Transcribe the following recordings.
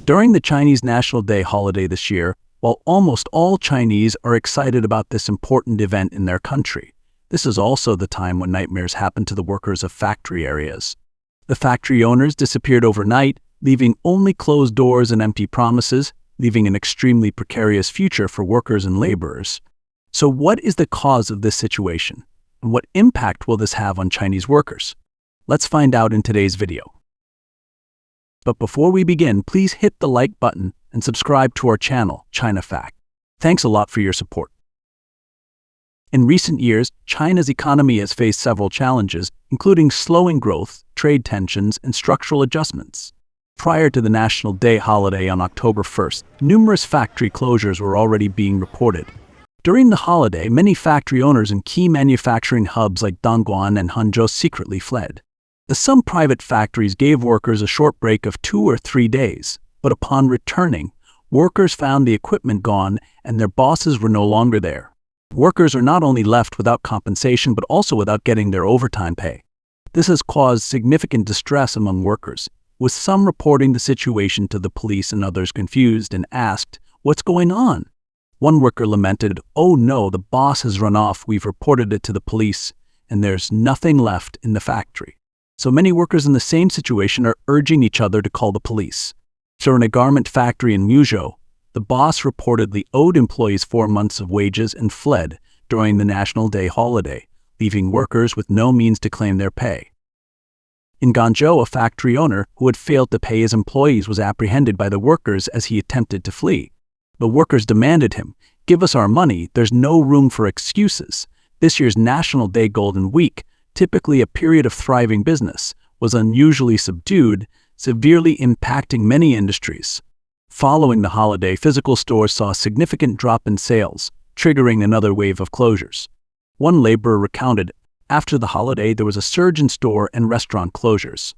During the Chinese National Day holiday this year, while almost all Chinese are excited about this important event in their country, this is also the time when nightmares happen to the workers of factory areas. The factory owners disappeared overnight, leaving only closed doors and empty promises, leaving an extremely precarious future for workers and laborers. So what is the cause of this situation? And what impact will this have on Chinese workers? Let's find out in today's video. But before we begin, please hit the like button and subscribe to our channel, China Fact. Thanks a lot for your support. In recent years, China's economy has faced several challenges, including slowing growth, trade tensions, and structural adjustments. Prior to the National Day holiday on October 1st, numerous factory closures were already being reported. During the holiday, many factory owners in key manufacturing hubs like Dongguan and Hangzhou secretly fled. Some private factories gave workers a short break of 2 or 3 days, but upon returning, workers found the equipment gone and their bosses were no longer there. Workers are not only left without compensation but also without getting their overtime pay. This has caused significant distress among workers, with some reporting the situation to the police and others confused and asked, "What's going on?" One worker lamented, "Oh no, the boss has run off, we've reported it to the police, and there's nothing left in the factory." So many workers in the same situation are urging each other to call the police. So in a garment factory in Muzhou, the boss reportedly owed employees 4 months of wages and fled during the National Day holiday, leaving workers with no means to claim their pay. In Guangzhou, a factory owner who had failed to pay his employees was apprehended by the workers as he attempted to flee. The workers demanded him, "Give us our money, there's no room for excuses." This year's National Day Golden Week, typically a period of thriving business, was unusually subdued, severely impacting many industries. Following the holiday, physical stores saw a significant drop in sales, triggering another wave of closures. One laborer recounted, after the holiday there was a surge in store and restaurant closures.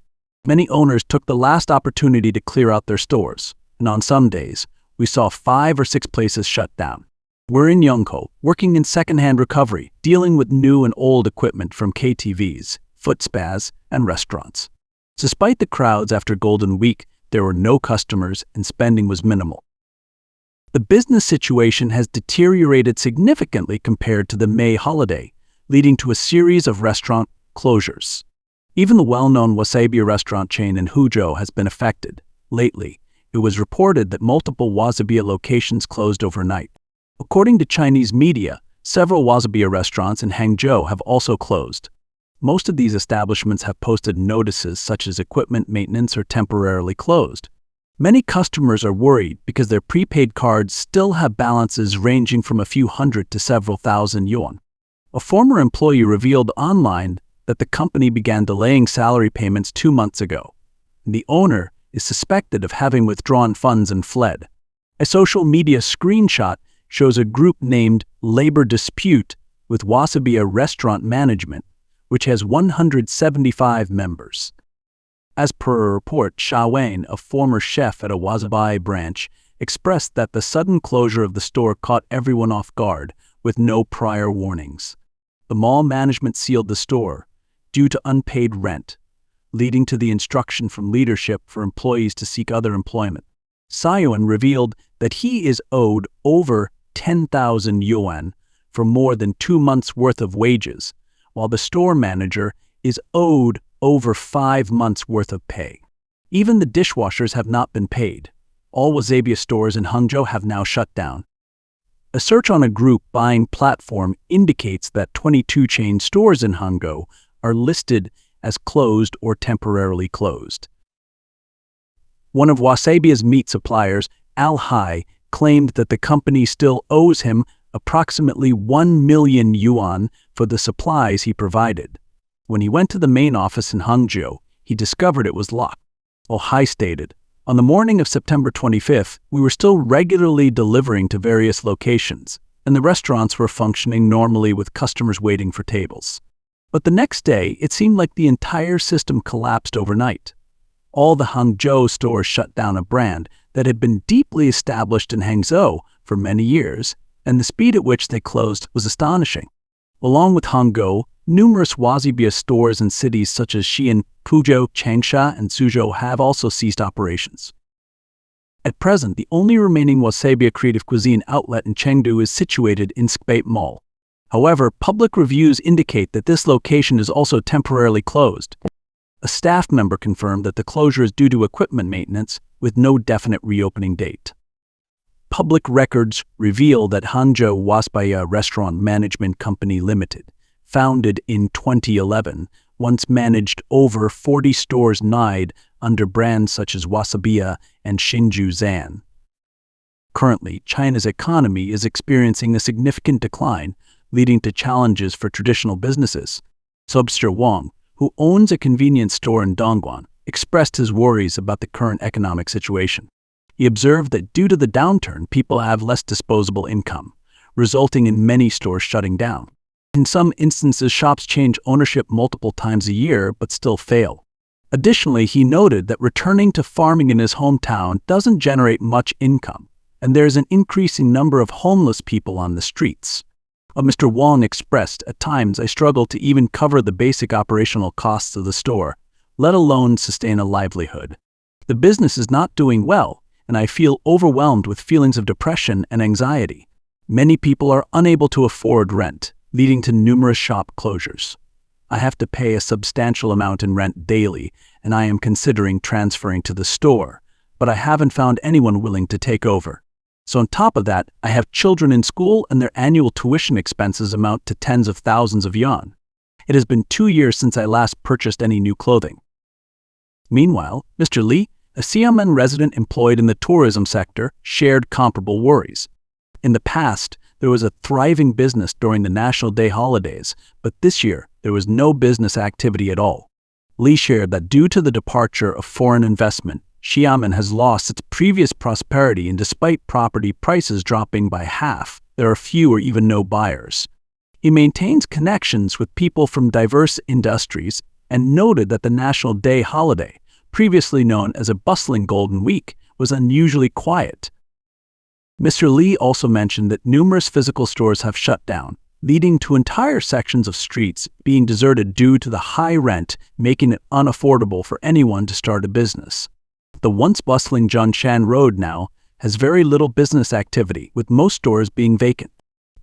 Many owners took the last opportunity to clear out their stores, and on some days, we saw 5 or 6 places shut down. We're in Yongkou, working in second-hand recovery, dealing with new and old equipment from KTVs, foot spas, and restaurants. Despite the crowds after Golden Week, there were no customers and spending was minimal. The business situation has deteriorated significantly compared to the May holiday, leading to a series of restaurant closures. Even the well-known wasabi restaurant chain in Huzhou has been affected. Lately, it was reported that multiple wasabi locations closed overnight. According to Chinese media, several wasabi restaurants in Hangzhou have also closed. Most of these establishments have posted notices such as equipment maintenance or temporarily closed. Many customers are worried because their prepaid cards still have balances ranging from a few hundred to several thousand yuan. A former employee revealed online that the company began delaying salary payments 2 months ago. The owner is suspected of having withdrawn funds and fled. A social media screenshot shows a group named Labor Dispute with Wasabi Restaurant Management, which has 175 members. As per a report, Xia Wen, a former chef at a wasabi branch, expressed that the sudden closure of the store caught everyone off guard with no prior warnings. The mall management sealed the store due to unpaid rent, leading to the instruction from leadership for employees to seek other employment. Xia Wen revealed that he is owed over 10,000 yuan for more than 2 months' worth of wages, while the store manager is owed over 5 months' worth of pay. Even the dishwashers have not been paid. All wasabi stores in Hangzhou have now shut down. A search on a group buying platform indicates that 22 chain stores in Hangzhou are listed as closed or temporarily closed. One of Wasabi's meat suppliers, Al Hai, claimed that the company still owes him approximately 1 million yuan for the supplies he provided. When he went to the main office in Hangzhou, he discovered it was locked. Al Hai stated, "On the morning of September 25th, we were still regularly delivering to various locations, and the restaurants were functioning normally with customers waiting for tables. But the next day, it seemed like the entire system collapsed overnight. All the Hangzhou stores shut down, a brand that had been deeply established in Hangzhou for many years, and the speed at which they closed was astonishing. Along with Hangzhou, numerous wasabi stores in cities such as Xi'an, Puzhou, Changsha, and Suzhou have also ceased operations. At present, the only remaining Wasabia Creative Cuisine outlet in Chengdu is situated in Skype Mall. However, public reviews indicate that this location is also temporarily closed. A staff member confirmed that the closure is due to equipment maintenance, with no definite reopening date. Public records reveal that Hangzhou Wasbaya Restaurant Management Company Limited, founded in 2011, once managed over 40 stores nationwide under brands such as Wasabia and Xinju Zan. Currently, China's economy is experiencing a significant decline, leading to challenges for traditional businesses. Subster Wang, who owns a convenience store in Dongguan, expressed his worries about the current economic situation. He observed that due to the downturn, people have less disposable income, resulting in many stores shutting down. In some instances, shops change ownership multiple times a year but still fail. Additionally, he noted that returning to farming in his hometown doesn't generate much income, and there is an increasing number of homeless people on the streets. Mr. Wang expressed, "At times I struggle to even cover the basic operational costs of the store, let alone sustain a livelihood. The business is not doing well, and I feel overwhelmed with feelings of depression and anxiety. Many people are unable to afford rent, leading to numerous shop closures. I have to pay a substantial amount in rent daily, and I am considering transferring to the store, but I haven't found anyone willing to take over. So on top of that, I have children in school and their annual tuition expenses amount to tens of thousands of yuan. It has been 2 years since I last purchased any new clothing." Meanwhile, Mr. Li, a Xiamen resident employed in the tourism sector, shared comparable worries. In the past, there was a thriving business during the National Day holidays, but this year, there was no business activity at all. Li shared that due to the departure of foreign investment, Xiamen has lost its previous prosperity, and despite property prices dropping by half, there are few or even no buyers. He maintains connections with people from diverse industries and noted that the National Day holiday, previously known as a bustling Golden Week, was unusually quiet. Mr. Li also mentioned that numerous physical stores have shut down, leading to entire sections of streets being deserted due to the high rent, making it unaffordable for anyone to start a business. The once bustling Zhongshan Road now has very little business activity, with most stores being vacant.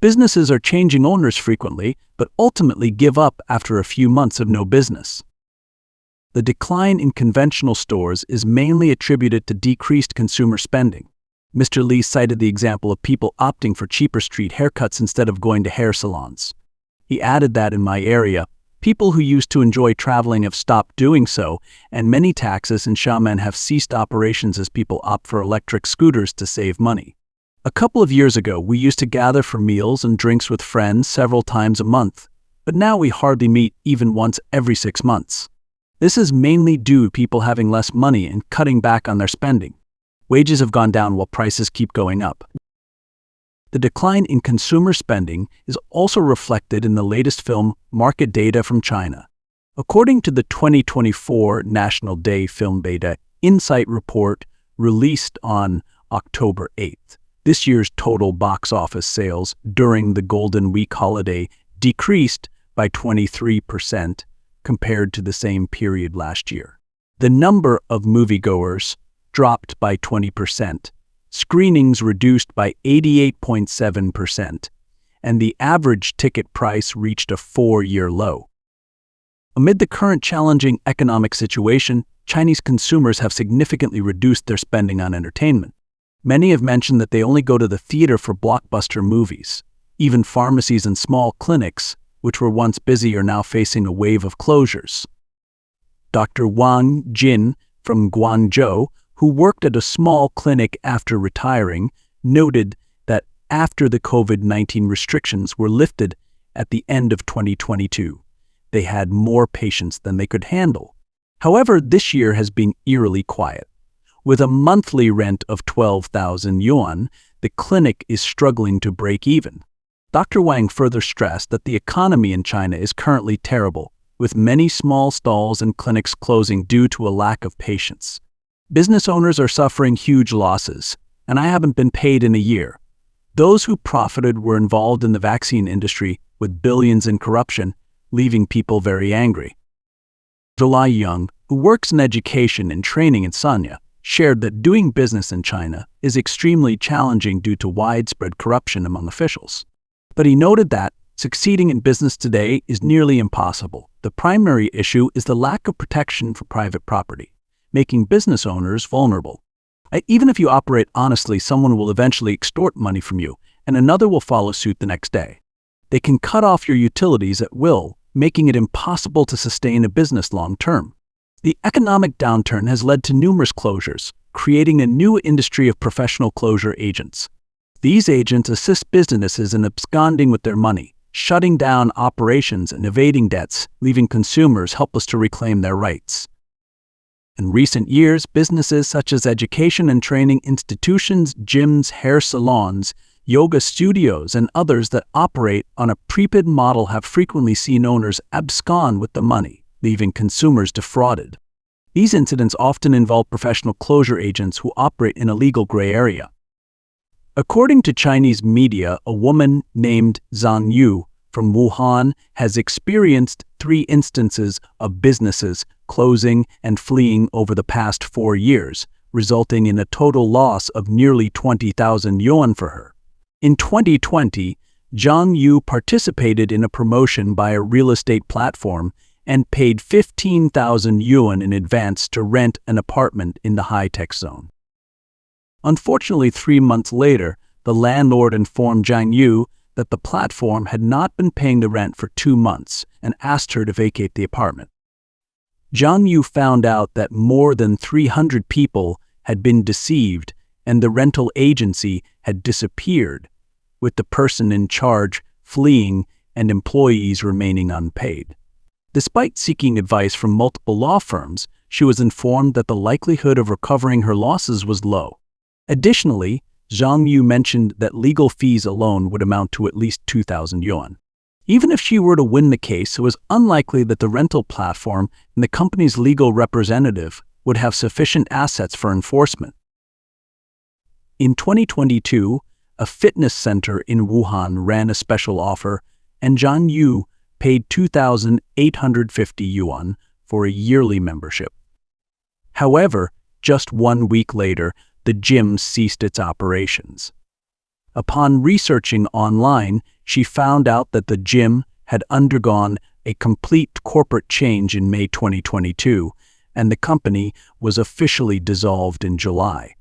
Businesses are changing owners frequently, but ultimately give up after a few months of no business. The decline in conventional stores is mainly attributed to decreased consumer spending. Mr. Li cited the example of people opting for cheaper street haircuts instead of going to hair salons. He added that in my area, people who used to enjoy traveling have stopped doing so, and many taxis in Xiamen have ceased operations as people opt for electric scooters to save money. A couple of years ago, we used to gather for meals and drinks with friends several times a month, but now we hardly meet even once every 6 months. This is mainly due to people having less money and cutting back on their spending. Wages have gone down while prices keep going up. The decline in consumer spending is also reflected in the latest film market data from China. According to the 2024 National Day Film Beta Insight Report released on October 8th, this year's total box office sales during the Golden Week holiday decreased by 23% compared to the same period last year. The number of moviegoers dropped by 20%. Screenings reduced by 88.7%, and the average ticket price reached a 4-year low. Amid the current challenging economic situation, Chinese consumers have significantly reduced their spending on entertainment. Many have mentioned that they only go to the theater for blockbuster movies. Even pharmacies and small clinics, which were once busy, are now facing a wave of closures. Dr. Wang Jin from Guangzhou, who worked at a small clinic after retiring, noted that after the COVID-19 restrictions were lifted at the end of 2022, they had more patients than they could handle. However, this year has been eerily quiet. With a monthly rent of 12,000 yuan, the clinic is struggling to break even. Dr. Wang further stressed that the economy in China is currently terrible, with many small stalls and clinics closing due to a lack of patients. Business owners are suffering huge losses, and I haven't been paid in a year. Those who profited were involved in the vaccine industry with billions in corruption, leaving people very angry. July Young, who works in education and training in Sanya, shared that doing business in China is extremely challenging due to widespread corruption among officials. But he noted that succeeding in business today is nearly impossible. The primary issue is the lack of protection for private property, making business owners vulnerable. Even if you operate honestly, someone will eventually extort money from you, and another will follow suit the next day. They can cut off your utilities at will, making it impossible to sustain a business long term. The economic downturn has led to numerous closures, creating a new industry of professional closure agents. These agents assist businesses in absconding with their money, shutting down operations and evading debts, leaving consumers helpless to reclaim their rights. In recent years, businesses such as education and training institutions, gyms, hair salons, yoga studios, and others that operate on a prepaid model have frequently seen owners abscond with the money, leaving consumers defrauded. These incidents often involve professional closure agents who operate in a legal gray area. According to Chinese media, a woman named Zhang Yu from Wuhan has experienced 3 instances of businesses closing and fleeing over the past 4 years, resulting in a total loss of nearly 20,000 yuan for her. In 2020, Zhang Yu participated in a promotion by a real estate platform and paid 15,000 yuan in advance to rent an apartment in the high-tech zone. Unfortunately, 3 months later, the landlord informed Zhang Yu that the platform had not been paying the rent for 2 months and asked her to vacate the apartment. Zhang Yu found out that more than 300 people had been deceived and the rental agency had disappeared, with the person in charge fleeing and employees remaining unpaid. Despite seeking advice from multiple law firms, she was informed that the likelihood of recovering her losses was low. Additionally, Zhang Yu mentioned that legal fees alone would amount to at least 2,000 yuan. Even if she were to win the case, it was unlikely that the rental platform and the company's legal representative would have sufficient assets for enforcement. In 2022, a fitness center in Wuhan ran a special offer, and Zhang Yu paid 2,850 yuan for a yearly membership. However, just 1 week later, the gym ceased its operations. Upon researching online, she found out that the gym had undergone a complete corporate change in May 2022, and the company was officially dissolved in July.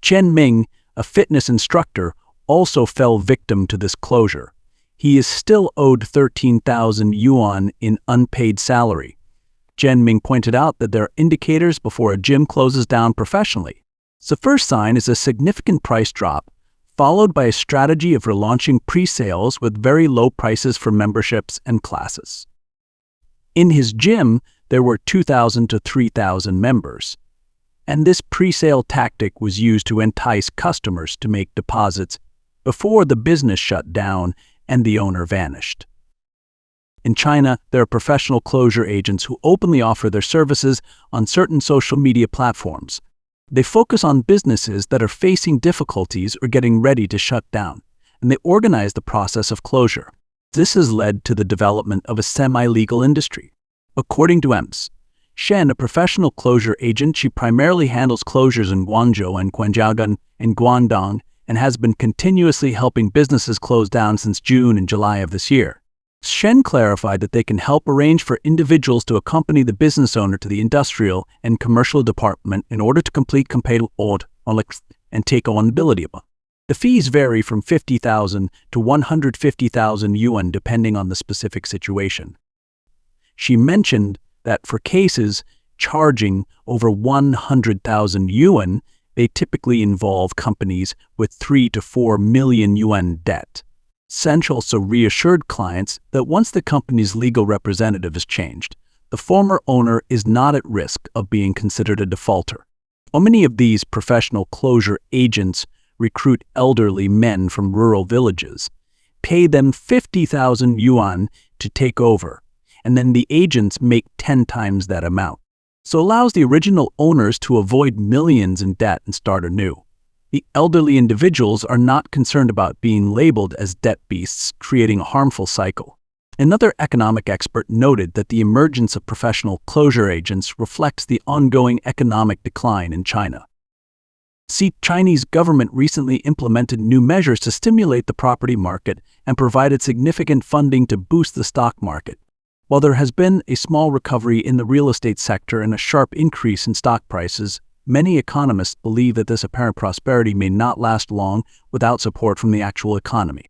Chen Ming, a fitness instructor, also fell victim to this closure. He is still owed 13,000 yuan in unpaid salary. Chen Ming pointed out that there are indicators before a gym closes down professionally. The first sign is a significant price drop, followed by a strategy of relaunching pre-sales with very low prices for memberships and classes. In his gym, there were 2,000 to 3,000 members, and this pre-sale tactic was used to entice customers to make deposits before the business shut down and the owner vanished. In China, there are professional closure agents who openly offer their services on certain social media platforms. They focus on businesses that are facing difficulties or getting ready to shut down, and they organize the process of closure. This has led to the development of a semi-legal industry. According to EMS, Shen, a professional closure agent, she primarily handles closures in Guangzhou and Guangzhou and Guangdong and has been continuously helping businesses close down since June and July of this year. Shen clarified that they can help arrange for individuals to accompany the business owner to the industrial and commercial department in order to complete and take on ability. The fees vary from 50,000 to 150,000 yuan depending on the specific situation. She mentioned that for cases charging over 100,000 yuan, they typically involve companies with 3 to 4 million yuan debt. Sen also reassured clients that once the company's legal representative is changed, the former owner is not at risk of being considered a defaulter. Many of these professional closure agents recruit elderly men from rural villages, pay them 50,000 yuan to take over, and then the agents make 10 times that amount. So allows the original owners to avoid millions in debt and start anew. The elderly individuals are not concerned about being labeled as debt beasts, creating a harmful cycle. Another economic expert noted that the emergence of professional closure agents reflects the ongoing economic decline in China. The Chinese government recently implemented new measures to stimulate the property market and provided significant funding to boost the stock market. While there has been a small recovery in the real estate sector and a sharp increase in stock prices, many economists believe that this apparent prosperity may not last long without support from the actual economy.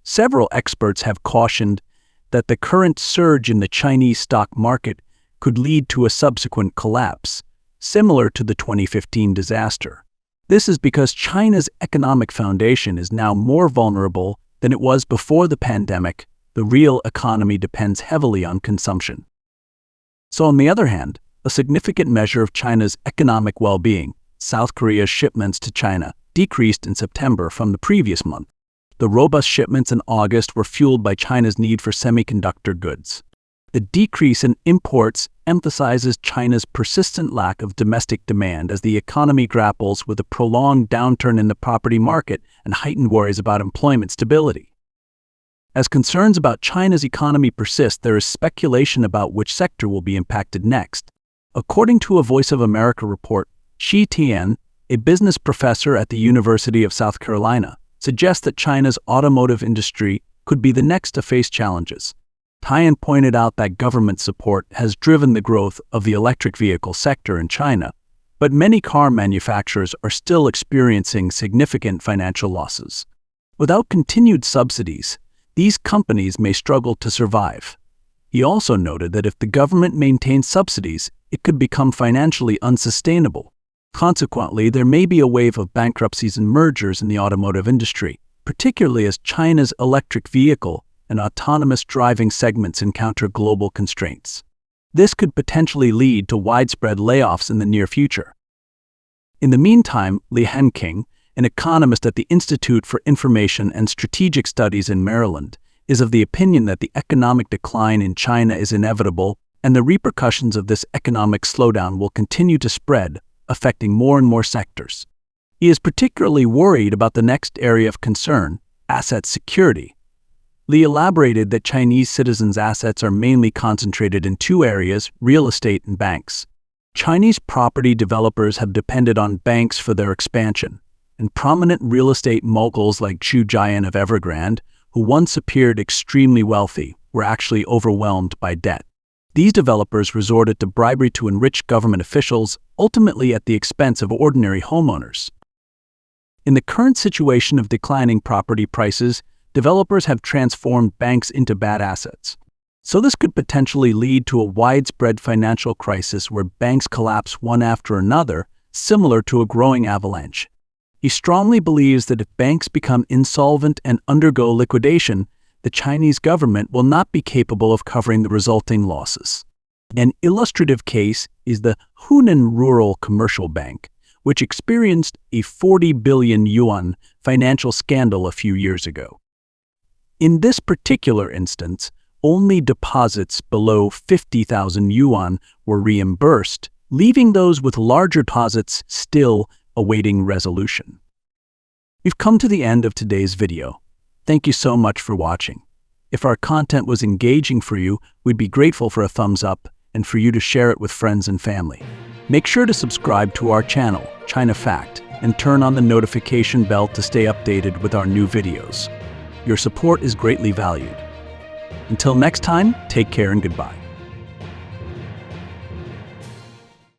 Several experts have cautioned that the current surge in the Chinese stock market could lead to a subsequent collapse, similar to the 2015 disaster. This is because China's economic foundation is now more vulnerable than it was before the pandemic. The real economy depends heavily on consumption. So on the other hand, a significant measure of China's economic well-being, South Korea's shipments to China, decreased in September from the previous month. The robust shipments in August were fueled by China's need for semiconductor goods. The decrease in imports emphasizes China's persistent lack of domestic demand as the economy grapples with a prolonged downturn in the property market and heightened worries about employment stability. As concerns about China's economy persist, there is speculation about which sector will be impacted next. According to a Voice of America report, Shi Tian, a business professor at the University of South Carolina, suggests that China's automotive industry could be the next to face challenges. Tian pointed out that government support has driven the growth of the electric vehicle sector in China, but many car manufacturers are still experiencing significant financial losses. Without continued subsidies, these companies may struggle to survive. He also noted that if the government maintains subsidies, it could become financially unsustainable. Consequently, there may be a wave of bankruptcies and mergers in the automotive industry, particularly as China's electric vehicle and autonomous driving segments encounter global constraints. This could potentially lead to widespread layoffs in the near future. In the meantime, Li Henqing, an economist at the Institute for Information and Strategic Studies in Maryland, is of the opinion that the economic decline in China is inevitable and the repercussions of this economic slowdown will continue to spread, affecting more and more sectors. He is particularly worried about the next area of concern, asset security. Li elaborated that Chinese citizens' assets are mainly concentrated in two areas, real estate and banks. Chinese property developers have depended on banks for their expansion, and prominent real estate moguls like Zhu Jian of Evergrande, who once appeared extremely wealthy, were actually overwhelmed by debt. These developers resorted to bribery to enrich government officials, ultimately at the expense of ordinary homeowners. In the current situation of declining property prices, developers have transformed banks into bad assets. So this could potentially lead to a widespread financial crisis where banks collapse one after another, similar to a growing avalanche. He strongly believes that if banks become insolvent and undergo liquidation, the Chinese government will not be capable of covering the resulting losses. An illustrative case is the Hunan Rural Commercial Bank, which experienced a 40 billion yuan financial scandal a few years ago. In this particular instance, only deposits below 50,000 yuan were reimbursed, leaving those with larger deposits still awaiting resolution. We've come to the end of today's video. Thank you so much for watching. If our content was engaging for you, we'd be grateful for a thumbs up and for you to share it with friends and family. Make sure to subscribe to our channel, China Fact, and turn on the notification bell to stay updated with our new videos. Your support is greatly valued. Until next time, take care and goodbye.